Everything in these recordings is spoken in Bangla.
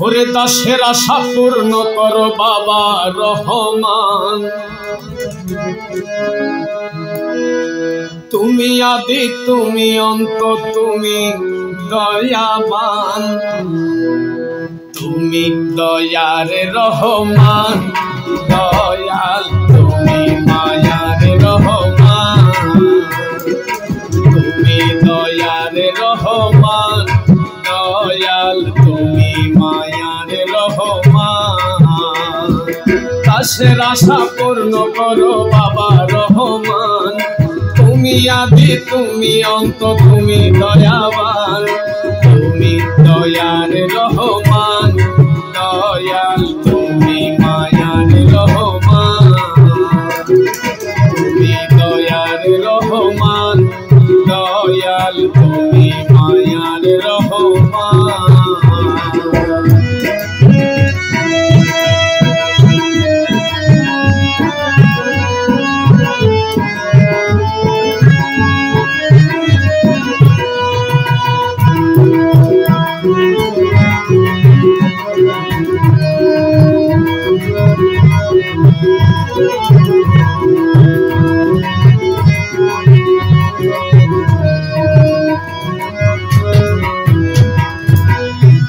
ওরে দাসের আশা পূর্ণ করো বাবা রহমান। তুমি আদি তুমি অন্ত তুমি দয়াবান, তুমি দয়ার রহমান দয়াল, তুমি মায়ার রহমান, তুমি দয়ার রহমান দয়াল, তুমি মায়ার রহমান। দাসের আশা পূর্ণ করো বাবা রহমান। তুমি আদি তুমি অন্ত তুমি দয়াবান, তুমি দয়ার রহমান দয়াল, তুমি মায়ার রহমান, তুমি দয়ার রহমান দয়াল, তুমি মায়ার রহমান।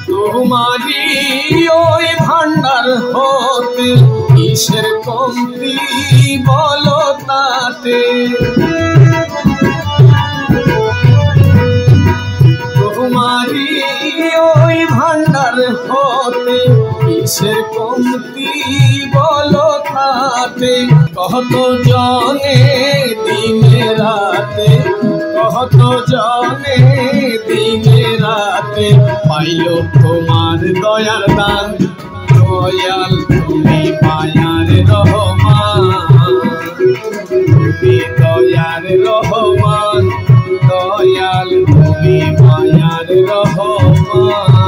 তোমারি ওই ভান্ডার হতে কিসের কমতি বলো তাতে, তোমারি ওই ভান্ডার হতে কিসের কমতি বলো তাতে। কত জনে দিনে রাতে, কত জনে দিনে রাতে পাইল তোমার দয়ার দান দয়াল, তুমি মায়ার রহমান, তুমি দয়ার রহমান দয়াল, তুমি মায়ার রহমান।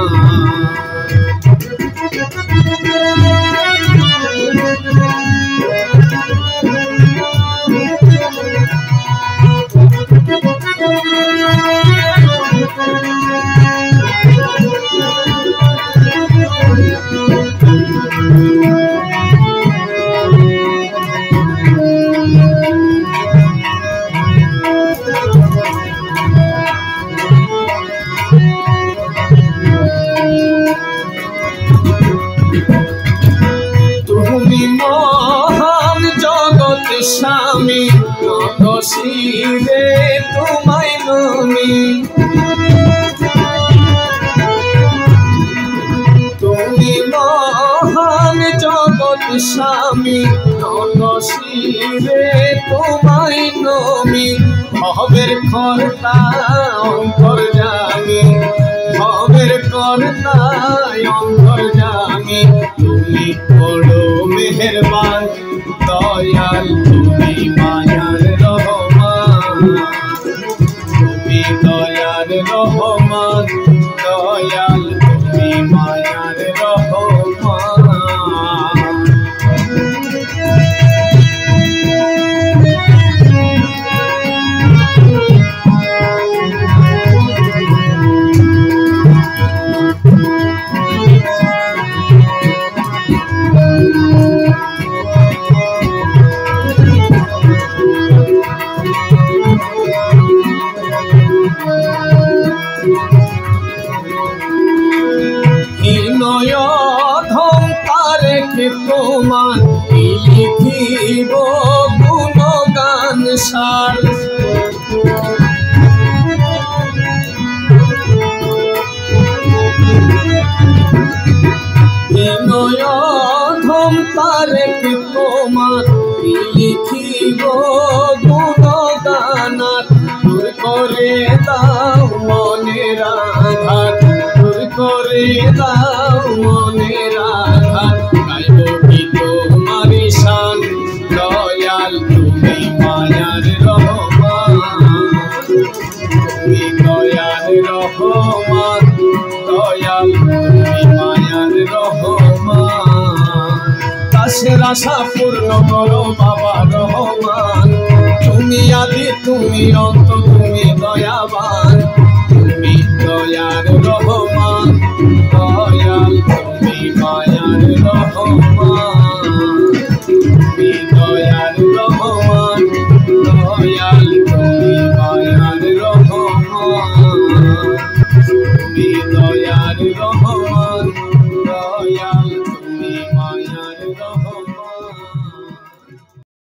তুমি মহান জগৎ স্বামী নতশিরে তোমায় নমি, তুমি মহান জগৎ স্বামী নতশিরে তোমায় নমি। ভবের কর্তা অন্তর্যামী, ভবের কর্তা অন্তর্যামী, তুমি বড় মেহেরবান দয়াল, তুমি মায়ার রহমান, তুমি দয়ার রহমান দয়াল, তুমি মায়ার রহমান। নয়ধম তারেক তোমার লিখিব গুণগান সার, নয়ধম তারেক তোমার লিখিব গুণগান। দূর করে দাও মনের আঘাত, দূর করে দাও মনের আঘাত, গাইব কি তোমার শান দয়াল, তুমি মায়ার রহমান, তুমি দয়ার রহমান দয়াল, তুমি মায়ার রহমান। দাসের আশা পূর্ণ করো বাবা রহমান। তুমি আদি তুমি অন্ত তুমি দয়াবান।